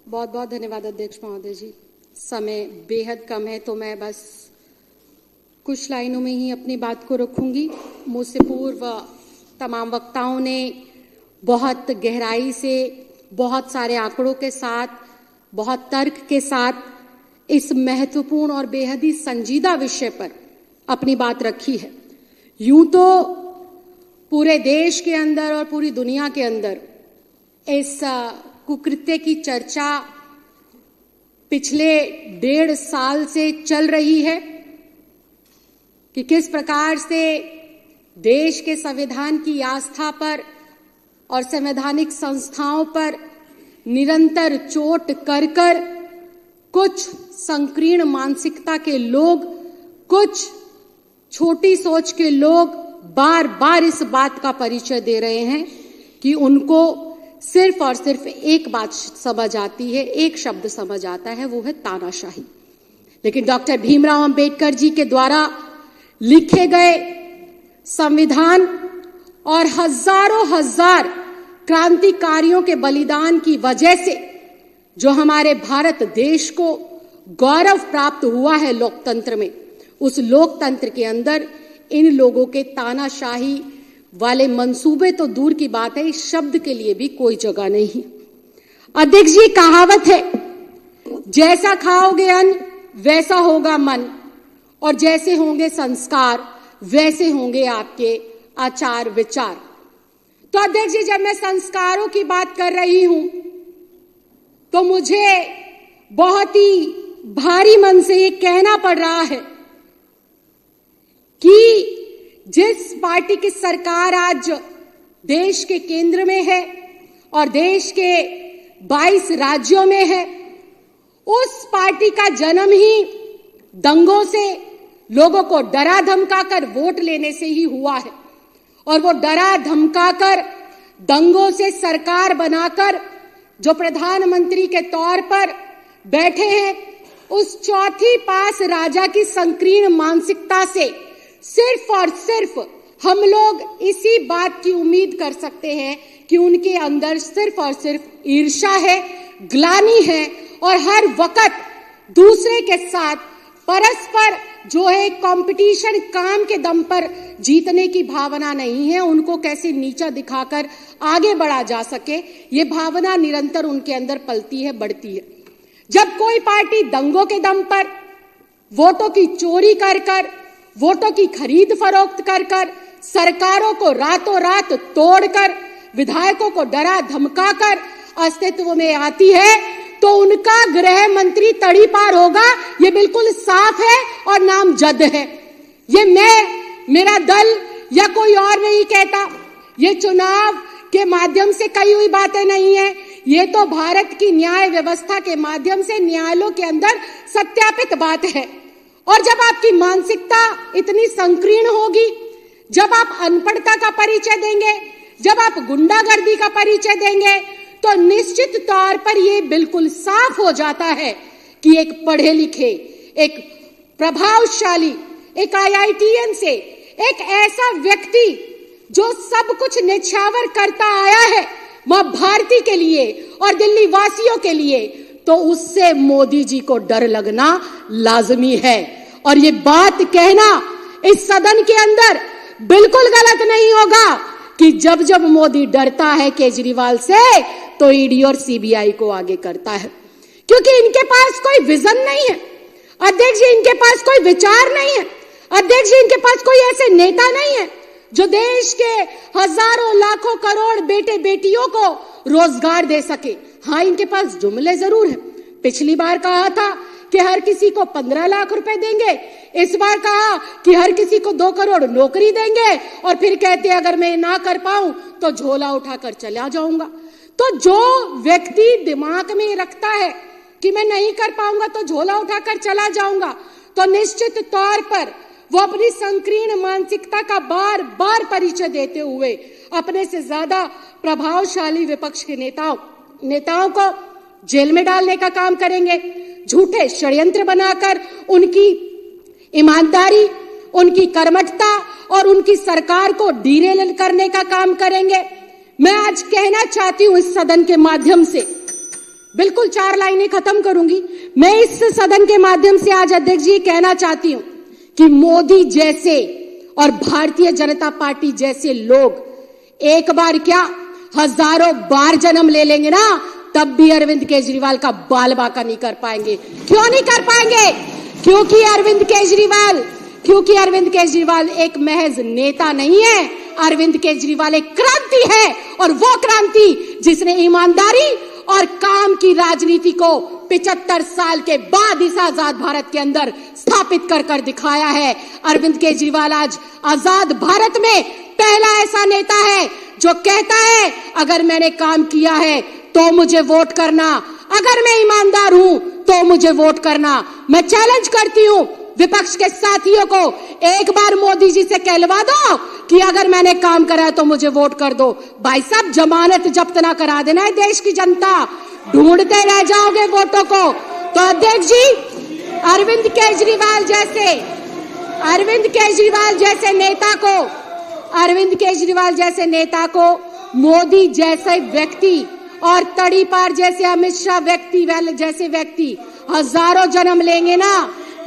बहुत बहुत धन्यवाद अध्यक्ष महोदय जी। समय बेहद कम है तो मैं बस कुछ लाइनों में ही अपनी बात को रखूंगी। मुझसे पूर्व तमाम वक्ताओं ने बहुत गहराई से, बहुत सारे आंकड़ों के साथ, बहुत तर्क के साथ इस महत्वपूर्ण और बेहद ही संजीदा विषय पर अपनी बात रखी है। यूं तो पूरे देश के अंदर और पूरी दुनिया के अंदर इस कुकृत्य की चर्चा पिछले 1.5 साल से चल रही है कि किस प्रकार से देश के संविधान की आस्था पर और संवैधानिक संस्थाओं पर निरंतर चोट कर कर कुछ संकीर्ण मानसिकता के लोग, कुछ छोटी सोच के लोग बार बार इस बात का परिचय दे रहे हैं कि उनको सिर्फ और सिर्फ एक बात समझ आती है, एक शब्द समझ आता है, वो है तानाशाही। लेकिन डॉक्टर भीमराव अंबेडकर जी के द्वारा लिखे गए संविधान और हजारों हजार क्रांतिकारियों के बलिदान की वजह से जो हमारे भारत देश को गौरव प्राप्त हुआ है लोकतंत्र में, उस लोकतंत्र के अंदर इन लोगों के तानाशाही वाले मंसूबे तो दूर की बात है, इस शब्द के लिए भी कोई जगह नहीं। अध्यक्ष जी, कहावत है, जैसा खाओगे अन्न वैसा होगा मन, और जैसे होंगे संस्कार वैसे होंगे आपके आचार विचार। तो अध्यक्ष जी, जब मैं संस्कारों की बात कर रही हूं तो मुझे बहुत ही भारी मन से ये कहना पड़ रहा है कि जिस पार्टी की सरकार आज देश के केंद्र में है और देश के 22 राज्यों में है, उस पार्टी का जन्म ही दंगों से, लोगों को डरा धमकाकर वोट लेने से ही हुआ है। और वो डरा धमकाकर दंगों से सरकार बनाकर जो प्रधानमंत्री के तौर पर बैठे हैं, उस चौथी पास राजा की संकीर्ण मानसिकता से सिर्फ और सिर्फ हम लोग इसी बात की उम्मीद कर सकते हैं कि उनके अंदर सिर्फ और सिर्फ ईर्ष्या है, ग्लानि है और हर वक्त दूसरे के साथ परस्पर जो है कंपटीशन, काम के दम पर जीतने की भावना नहीं है। उनको कैसे नीचा दिखाकर आगे बढ़ा जा सके, ये भावना निरंतर उनके अंदर पलती है, बढ़ती है। जब कोई पार्टी दंगों के दम पर, वोटों की चोरी कर कर, वोटों की खरीद फरोख्त कर कर, सरकारों को रातों रात तोड़कर, विधायकों को डरा धमकाकर अस्तित्व में आती है, तो उनका गृह मंत्री तड़ी पार होगा, ये बिल्कुल साफ है और नामजद है। ये मेरा दल या कोई और नहीं कहता, ये चुनाव के माध्यम से कही हुई बातें नहीं है, ये तो भारत की न्याय व्यवस्था के माध्यम से न्यायालयों के अंदर सत्यापित बात है। और जब आपकी मानसिकता इतनी संकीर्ण होगी, जब आप अनपढ़ता का परिचय देंगे, जब आप गुंडागर्दी का परिचय देंगे, तो निश्चित तौर पर यह बिल्कुल साफ हो जाता है कि एक पढ़े लिखे, एक प्रभावशाली, एक IITN से एक ऐसा व्यक्ति जो सब कुछ निछावर करता आया है मां भारती के लिए और दिल्ली वासियों के लिए, तो उससे मोदी जी को डर लगना लाजमी है। और ये बात कहना इस सदन के अंदर बिल्कुल गलत नहीं होगा कि जब जब मोदी डरता है केजरीवाल से, तो ईडी और सीबीआई को आगे करता है, क्योंकि इनके पास कोई विजन नहीं है अध्यक्ष जी, इनके पास कोई विचार नहीं है अध्यक्ष जी, इनके पास कोई ऐसे नेता नहीं है जो देश के हजारों लाखों करोड़ बेटे बेटियों को रोजगार दे सके। हाँ, इनके पास जुमले जरूर है। पिछली बार कहा था कि हर किसी को 15 लाख रुपए देंगे, इस बार कहा कि हर किसी को 2 करोड़ नौकरी देंगे, और फिर कहते अगर मैं ना कर पाऊं तो झोला उठाकर चला जाऊंगा। तो जो व्यक्ति दिमाग में रखता है कि मैं नहीं कर पाऊंगा तो झोला उठाकर चला जाऊंगा, तो निश्चित तौर पर वो अपनी संकीर्ण मानसिकता का बार बार परिचय देते हुए अपने से ज्यादा प्रभावशाली विपक्ष के नेताओं को जेल में डालने का काम करेंगे, झूठे षड्यंत्र बनाकर उनकी ईमानदारी, उनकी कर्मठता और उनकी सरकार को डीरेल करने का काम करेंगे। मैं आज कहना चाहती हूं इस सदन के माध्यम से, बिल्कुल 4 लाइनें खत्म करूंगी। मैं इस सदन के माध्यम से आज अध्यक्ष जी कहना चाहती हूं कि मोदी जैसे और भारतीय जनता पार्टी जैसे लोग एक बार क्या हजारों बार जन्म ले लेंगे ना, तब भी अरविंद केजरीवाल का बाल बांका नहीं कर पाएंगे। क्यों नहीं कर पाएंगे? क्योंकि अरविंद केजरीवाल एक महज नेता नहीं है, अरविंद केजरीवाल एक क्रांति है, और वो क्रांति जिसने ईमानदारी और काम की राजनीति को 75 साल के बाद इस आजाद भारत के अंदर स्थापित कर दिखाया है। अरविंद केजरीवाल आज आजाद भारत में पहला ऐसा नेता है जो कहता है अगर मैंने काम किया है तो मुझे वोट करना, अगर मैं ईमानदार हूं तो मुझे वोट करना। मैं चैलेंज करती हूं विपक्ष के साथियों को, एक बार मोदी जी से कहलवा दो कि अगर मैंने काम करा है तो मुझे वोट कर दो। भाई साहब, जमानत जब्त ना करा देना है देश की जनता, ढूंढते रह जाओगे वोटों को। तो अध्यक्ष जी, अरविंद केजरीवाल जैसे नेता को मोदी जैसे व्यक्ति और तड़ीपार जैसे अमित शाह जैसे व्यक्ति हजारों जन्म लेंगे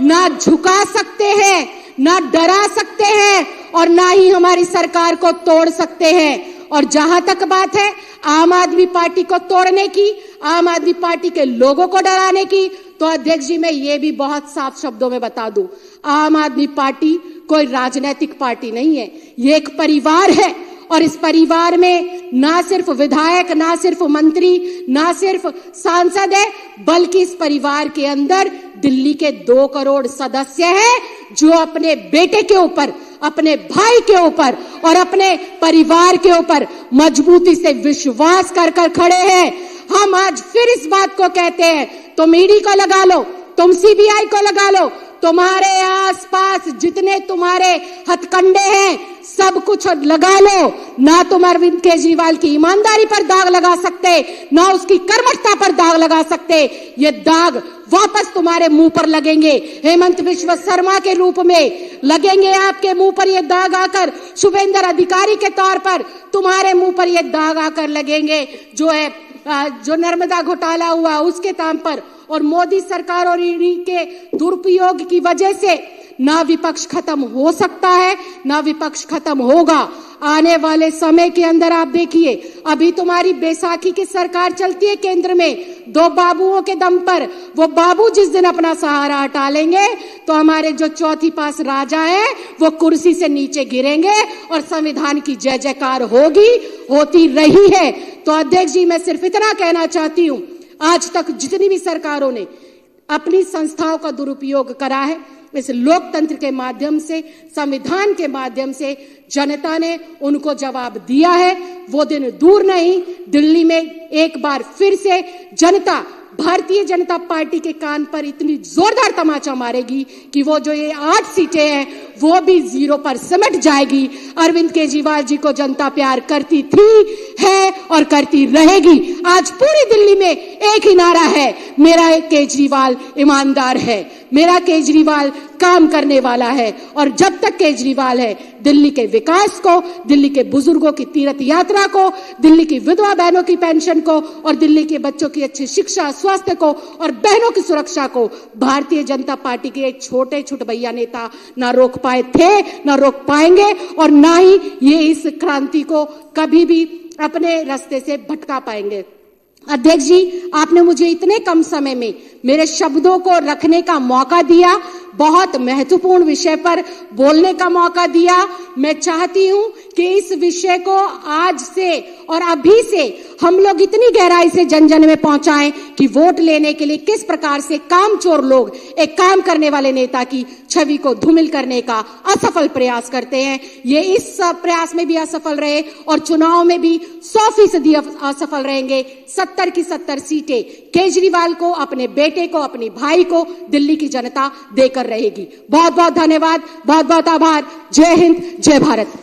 ना झुका सकते हैं, ना डरा सकते हैं, और ना ही हमारी सरकार को तोड़ सकते हैं। और जहां तक बात है आम आदमी पार्टी को तोड़ने की, आम आदमी पार्टी के लोगों को डराने की, तो अध्यक्ष जी मैं ये भी बहुत साफ शब्दों में बता दूं, आम आदमी पार्टी कोई राजनीतिक पार्टी नहीं है, ये एक परिवार है। और इस परिवार में ना सिर्फ विधायक, ना सिर्फ मंत्री, ना सिर्फ सांसद है, बल्कि इस परिवार के अंदर दिल्ली के 2 करोड़ सदस्य हैं जो अपने बेटे के ऊपर, अपने भाई के ऊपर और अपने परिवार के ऊपर मजबूती से विश्वास कर खड़े हैं। हम आज फिर इस बात को कहते हैं, तुम ईडी को लगा लो, तुम सीबीआई को लगा लो, तुम्हारे आसपास जितने तुम्हारे हथकंडे हैं सब कुछ लगा लो, ना तुम अरविंद केजरीवाल की ईमानदारी पर दाग लगा सकते, ना उसकी कर्मठता पर दाग लगा सकते। ये दाग वापस तुम्हारे मुंह पर लगेंगे, हेमंत बिश्व शर्मा के रूप में लगेंगे आपके मुंह पर ये दाग आकर, शुभेंद्र अधिकारी के तौर पर तुम्हारे मुंह पर ये दाग आकर लगेंगे, जो नर्मदा घोटाला हुआ उसके नाम पर, और मोदी सरकार और ईडी के दुरुपयोग की वजह से ना विपक्ष खत्म हो सकता है, ना विपक्ष खत्म होगा। आने वाले समय के अंदर आप देखिए, अभी तुम्हारी बैसाखी की सरकार चलती है केंद्र में 2 बाबुओं के दम पर। वो बाबू जिस दिन अपना सहारा हटा लेंगे तो हमारे जो चौथी पास राजा है वो कुर्सी से नीचे गिरेंगे और संविधान की जय जयकार होती रही है। तो अध्यक्ष जी, मैं सिर्फ इतना कहना चाहती हूं, आज तक जितनी भी सरकारों ने अपनी संस्थाओं का दुरुपयोग करा है, इस लोकतंत्र के माध्यम से, संविधान के माध्यम से जनता ने उनको जवाब दिया है। वो दिन दूर नहीं, दिल्ली में एक बार फिर से जनता भारतीय जनता पार्टी के कान पर इतनी जोरदार तमाचा मारेगी कि वो जो ये 8 सीटें हैं वो भी 0 पर सिमट जाएगी। अरविंद केजरीवाल जी को जनता प्यार करती थी, है और करती रहेगी। आज पूरी दिल्ली में एक ही नारा है, मेरा केजरीवाल ईमानदार है, मेरा केजरीवाल काम करने वाला है। और जब तक केजरीवाल है, दिल्ली के विकास को, दिल्ली के बुजुर्गों की तीर्थ यात्रा को, दिल्ली की विधवा बहनों की पेंशन को और दिल्ली के बच्चों की अच्छी शिक्षा, स्वास्थ्य को और बहनों की सुरक्षा को भारतीय जनता पार्टी के एक छोटे छुटभैया नेता ना रोक पाए थे, ना रोक पाएंगे, और ना ही ये इस क्रांति को कभी भी अपने रास्ते से भटका पाएंगे। अध्यक्ष जी, आपने मुझे इतने कम समय में मेरे शब्दों को रखने का मौका दिया, बहुत महत्वपूर्ण विषय पर बोलने का मौका दिया। मैं चाहती हूं कि इस विषय को आज से और अभी से हम लोग इतनी गहराई से जन जन में पहुंचाएं कि वोट लेने के लिए किस प्रकार से कामचोर लोग एक काम करने वाले नेता की छवि को धूमिल करने का असफल प्रयास करते हैं। ये इस प्रयास में भी असफल रहे और चुनाव में भी 100% असफल रहेंगे। 70 की 70 सीटें केजरीवाल को, अपने बेटे को, अपने भाई को दिल्ली की जनता देकर रहेगी। बहुत बहुत धन्यवाद, बहुत बहुत आभार। जय हिंद, जय भारत।